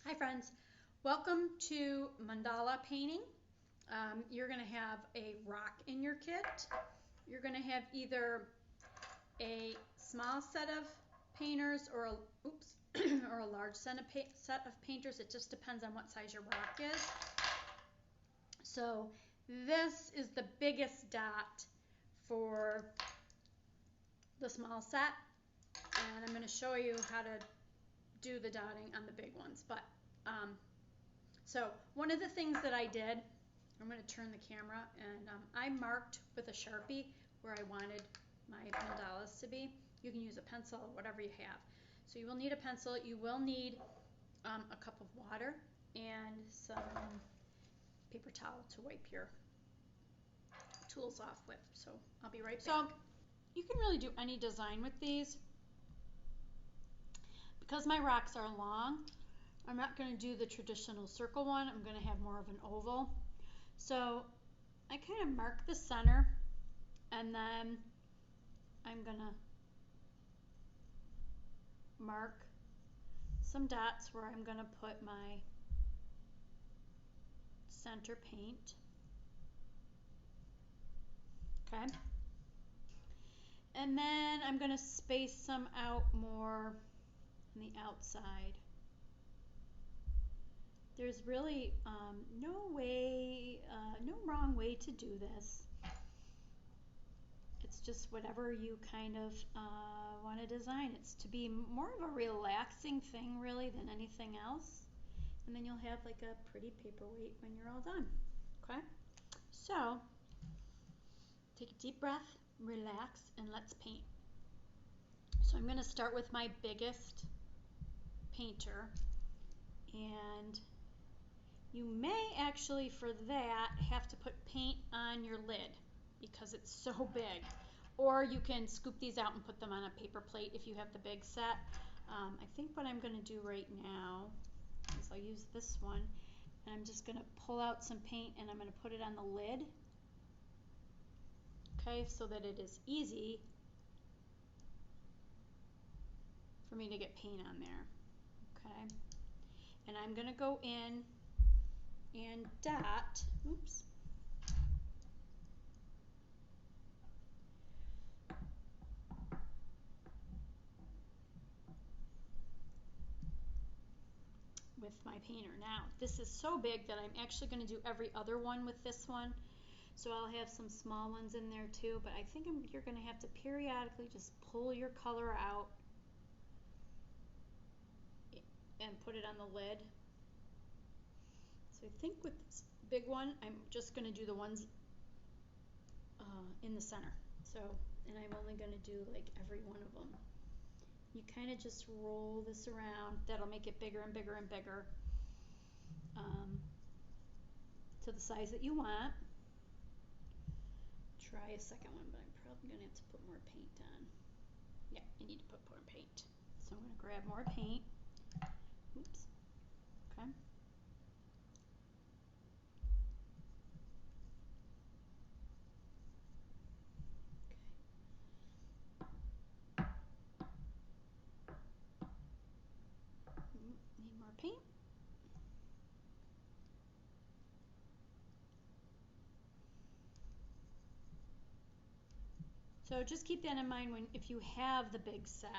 Hi friends, welcome to Mandala painting. You're going to have a rock in your kit. You're going to have either a small set of painters or or a large set of painters. It just depends on what size your rock is. So this is the biggest dot for the small set, and I'm going to show you how to do the dotting on the big ones. So one of the things that I did, I'm going to turn the camera, and I marked with a Sharpie where I wanted my mandalas to be. You can use a pencil, whatever you have. So you will need a pencil. You will need a cup of water and some paper towel to wipe your tools off with. So I'll be right back. So you can really do any design with these. Because my rocks are long, I'm not going to do the traditional circle one. I'm going to have more of an oval. So I kind of mark the center, and then I'm going to mark some dots where I'm going to put my center paint. Okay. And then I'm going to space some out more on the outside. There's really no wrong way to do this. It's just whatever you kind of want to design. It's to be more of a relaxing thing really than anything else. And then you'll have like a pretty paperweight when you're all done. Okay? So, take a deep breath, relax, and let's paint. So I'm going to start with my biggest painter, and you may actually for that have to put paint on your lid because it's so big, or you can scoop these out and put them on a paper plate if you have the big set. I think what I'm going to do right now is I'll use this one, and I'm just going to pull out some paint and I'm going to put it on the lid, okay, so that it is easy for me to get paint on there. Okay, and I'm going to go in and dot, oops, with my painter. Now this is so big that I'm actually going to do every other one with this one, so I'll have some small ones in there too, but I think you're going to have to periodically just pull your color out and put it on the lid. So I think with this big one I'm just going to do the ones in the center, so, and I'm only going to do like every one of them. You kind of just roll this around. That'll make it bigger and bigger and bigger to the size that you want. Try a second one, but I'm probably going to have to put more paint on. Yeah, I need to put more paint. So I'm going to grab more paint. Oops. Okay. Need more paint. So just keep that in mind if you have the big set,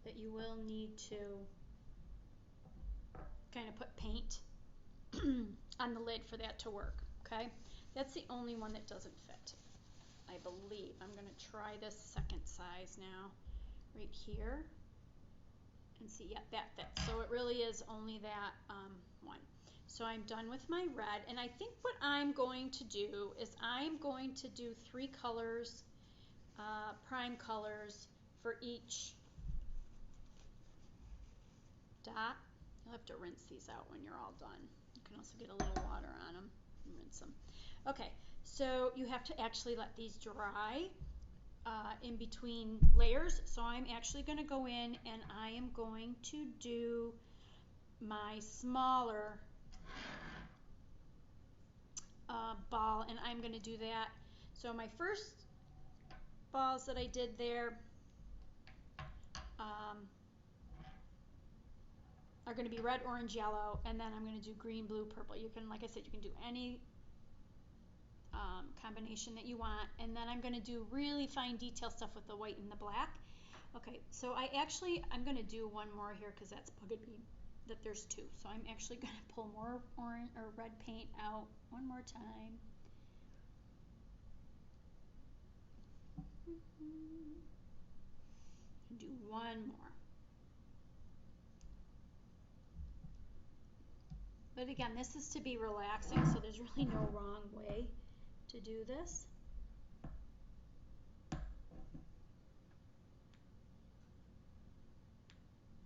that you will need to kind of put paint on the lid for that to work. Okay, that's the only one that doesn't fit, I believe. I'm going to try this second size now, right here, and see, yeah, that fits. So it really is only that one. So I'm done with my red, and I think what I'm going to do is I'm going to do 3 colors, prime colors for each dot. You'll have to rinse these out when you're all done. You can also get a little water on them and rinse them. Okay, so you have to actually let these dry in between layers. So I'm actually going to go in and I am going to do my smaller ball, and I'm going to do that. So my first balls that I did there, going to be red, orange, yellow, and then I'm going to do green, blue, purple. You can, like I said, you can do any combination that you want, and then I'm going to do really fine detail stuff with the white and the black. Okay, so I'm going to do one more here because that's bugging me that there's two. So I'm actually going to pull more orange or red paint out one more time. And do one more. But again, this is to be relaxing, so there's really no wrong way to do this.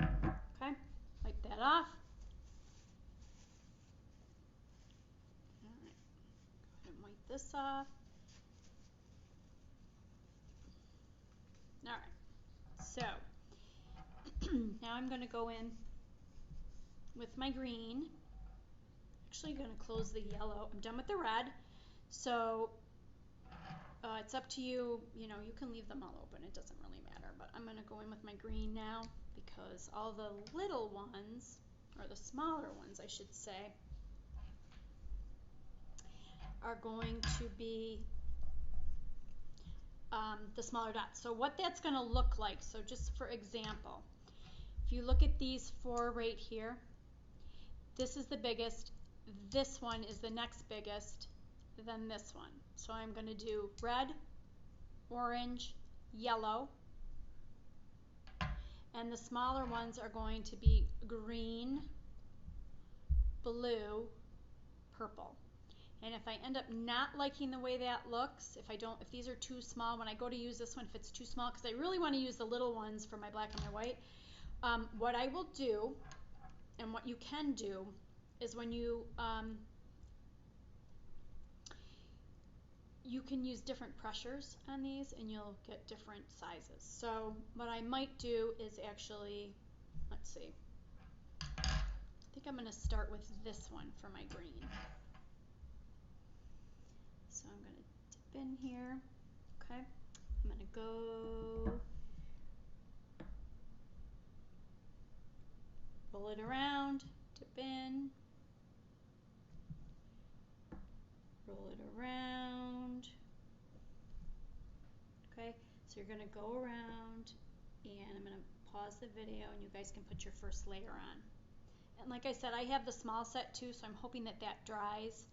Okay, wipe that off. All right, go ahead and wipe this off. All right, so now I'm going to go in with my green. Actually going to close the yellow. I'm done with the red, so it's up to you. You know, you can leave them all open. It doesn't really matter, but I'm going to go in with my green now because all the little ones, or the smaller ones I should say, are going to be the smaller dots. So what that's going to look like, so just for example, if you look at these four right here, this is the biggest, this one is the next biggest, then this one. So I'm going to do red, orange, yellow, and the smaller ones are going to be green, blue, purple. And if I end up not liking the way that looks, if these are too small, when I go to use this one, if it's too small, because I really want to use the little ones for my black and my white, what I will do, and what you can do, is when you can use different pressures on these and you'll get different sizes. So what I might do is actually, let's see, I think I'm going to start with this one for my green. So I'm going to dip in here, okay, I'm going to go roll it around, dip in, roll it around, okay, so you're going to go around, and I'm going to pause the video and you guys can put your first layer on. And like I said, I have the small set too, so I'm hoping that dries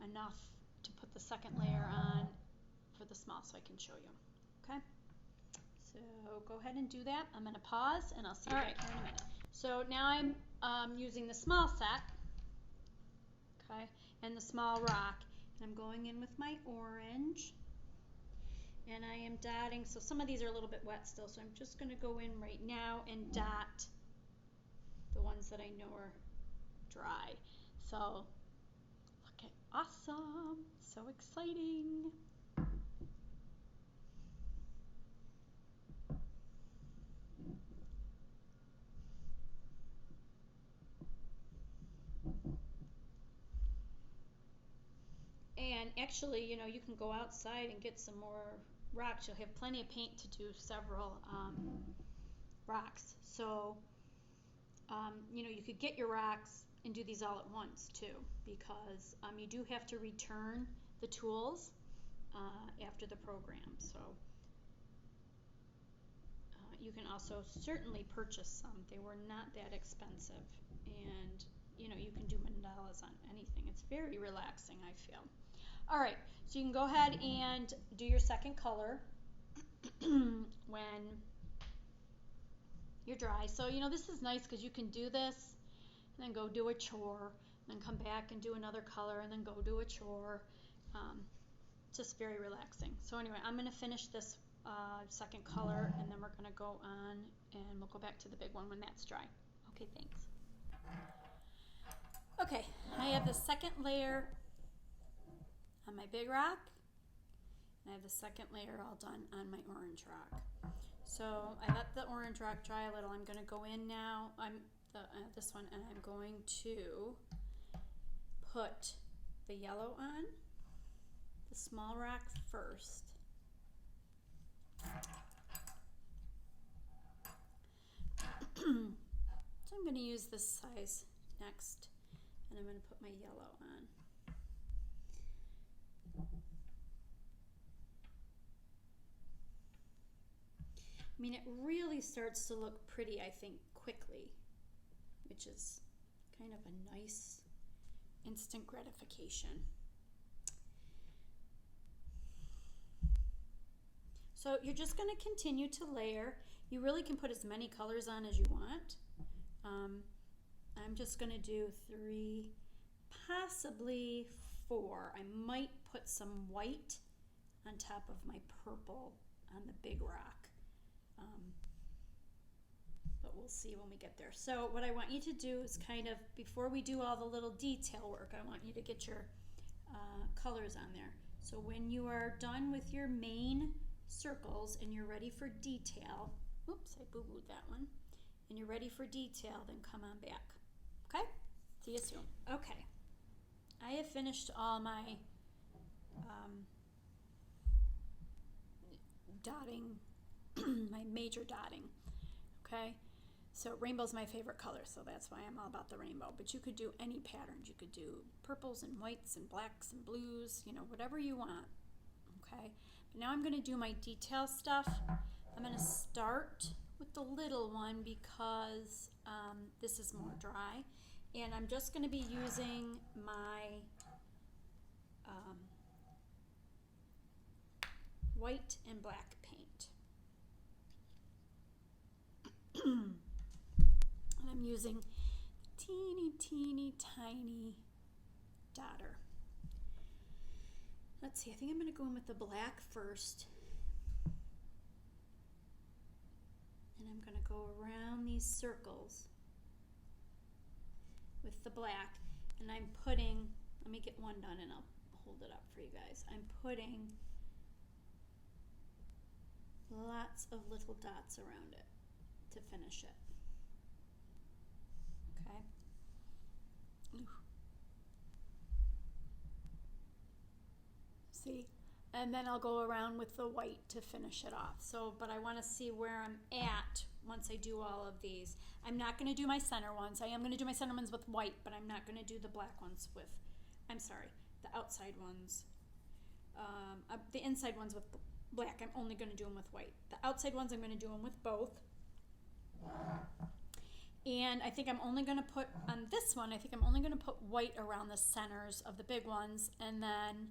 enough to put the second layer on for the small so I can show you. Okay, so go ahead and do that. I'm going to pause and I'll see you back here in a minute. So now I'm using the small set, okay, and the small rock, and I'm going in with my orange, and I am dotting. So some of these are a little bit wet still, so I'm just going to go in right now and dot the ones that I know are dry. So look at awesome, so exciting. And actually, you know, you can go outside and get some more rocks. You'll have plenty of paint to do several rocks. So, you know, you could get your rocks and do these all at once too, because you do have to return the tools after the program. So you can also certainly purchase some. They were not that expensive, and you know, you can do mandalas on anything. It's very relaxing, I feel. All right, so you can go ahead and do your second color when you're dry. So, you know, this is nice because you can do this and then go do a chore, and then come back and do another color, and then go do a chore. Just very relaxing. So anyway, I'm going to finish this second color, and then we're going to go on and we'll go back to the big one when that's dry. Okay, thanks. Okay, I have the second layer on my big rock, and I have the second layer all done on my orange rock. So I let the orange rock dry a little. I'm going to go in now. This one, and I'm going to put the yellow on, the small rock first. So I'm going to use this size next, and I'm going to put my yellow on. I mean, it really starts to look pretty, I think, quickly, which is kind of a nice instant gratification. So you're just going to continue to layer. You really can put as many colors on as you want. I'm just going to do 3, possibly 4. I might put some white on top of my purple on the big rock. But we'll see when we get there. So what I want you to do is kind of, before we do all the little detail work, I want you to get your colors on there. So when you are done with your main circles and you're ready for detail, oops, I boo-booed that one, and you're ready for detail, then come on back. Okay? See you soon. Okay. I have finished all my dotting, my major dotting. Okay? So rainbow's my favorite color, so that's why I'm all about the rainbow. But you could do any patterns. You could do purples and whites and blacks and blues, you know, whatever you want. Okay? But now I'm going to do my detail stuff. I'm going to start with the little one because this is more dry. And I'm just going to be using my white and black paint. And I'm using teeny, teeny, tiny dotter. Let's see, I think I'm going to go in with the black first. And I'm going to go around these circles with the black. And I'm putting, let me get one done and I'll hold it up for you guys. I'm putting lots of little dots around it to finish it. Okay. Ooh. See? And then I'll go around with the white to finish it off. So, but I want to see where I'm at once I do all of these. I'm not going to do my center ones. I am going to do my center ones with white, but I'm not going to do the black ones with, I'm sorry, the outside ones. The inside ones with black, I'm only going to do them with white. The outside ones, I'm going to do them with both. And I think I'm only going to put, on this one, I think I'm only going to put white around the centers of the big ones, and then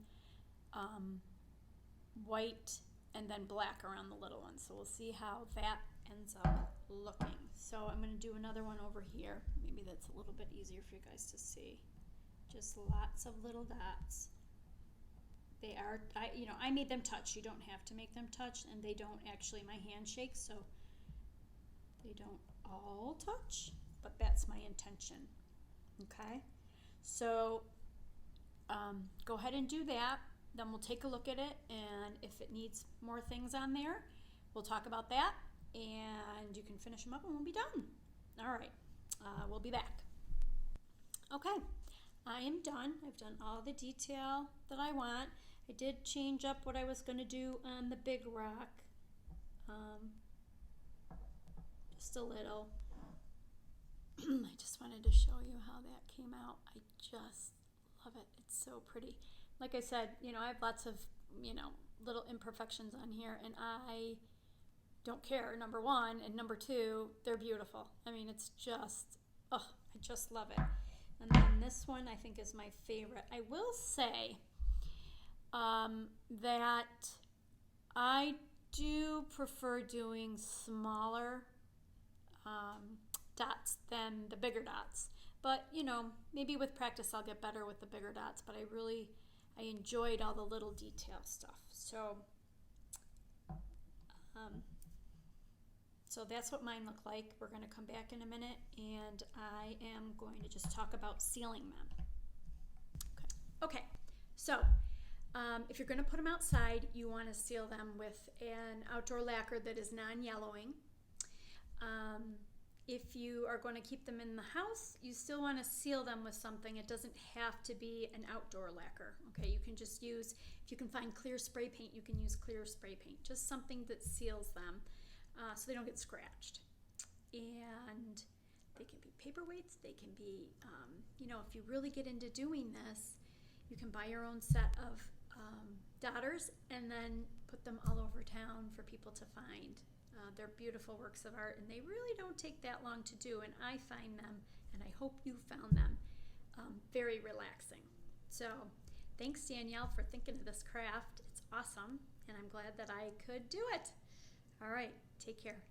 white and then black around the little ones. So we'll see how that ends up looking. So I'm going to do another one over here. Maybe that's a little bit easier for you guys to see. Just lots of little dots. They are, I made them touch. You don't have to make them touch, and they don't actually, my hand shakes, so they don't all touch, but that's my intention. Okay? So go ahead and do that. Then we'll take a look at it, and if it needs more things on there, we'll talk about that, and you can finish them up and we'll be done. All right, we'll be back. Okay, I am done. I've done all the detail that I want. I did change up what I was going to do on the big rock, just a little. I just wanted to show you how that came out. I just love it. It's so pretty. Like I said, I have lots of, little imperfections on here, and I don't care, number one, and number two, they're beautiful. I mean, it's just, I just love it. And then this one I think is my favorite. I will say that I do prefer doing smaller dots than the bigger dots. But, maybe with practice I'll get better with the bigger dots, but I enjoyed all the little detail stuff. So that's what mine look like. We're going to come back in a minute, and I am going to just talk about sealing them. Okay. So if you're going to put them outside, you want to seal them with an outdoor lacquer that is non-yellowing. If you are going to keep them in the house, you still want to seal them with something. It doesn't have to be an outdoor lacquer. Okay, you can just use, if you can find clear spray paint, you can use clear spray paint. Just something that seals them so they don't get scratched. And They can be paperweights. They can be, if you really get into doing this, you can buy your own set of daughters and then put them all over town for people to find. They're beautiful works of art, and they really don't take that long to do, and I find them, and I hope you found them, very relaxing. So thanks, Danielle, for thinking of this craft. It's awesome, and I'm glad that I could do it. All right, take care.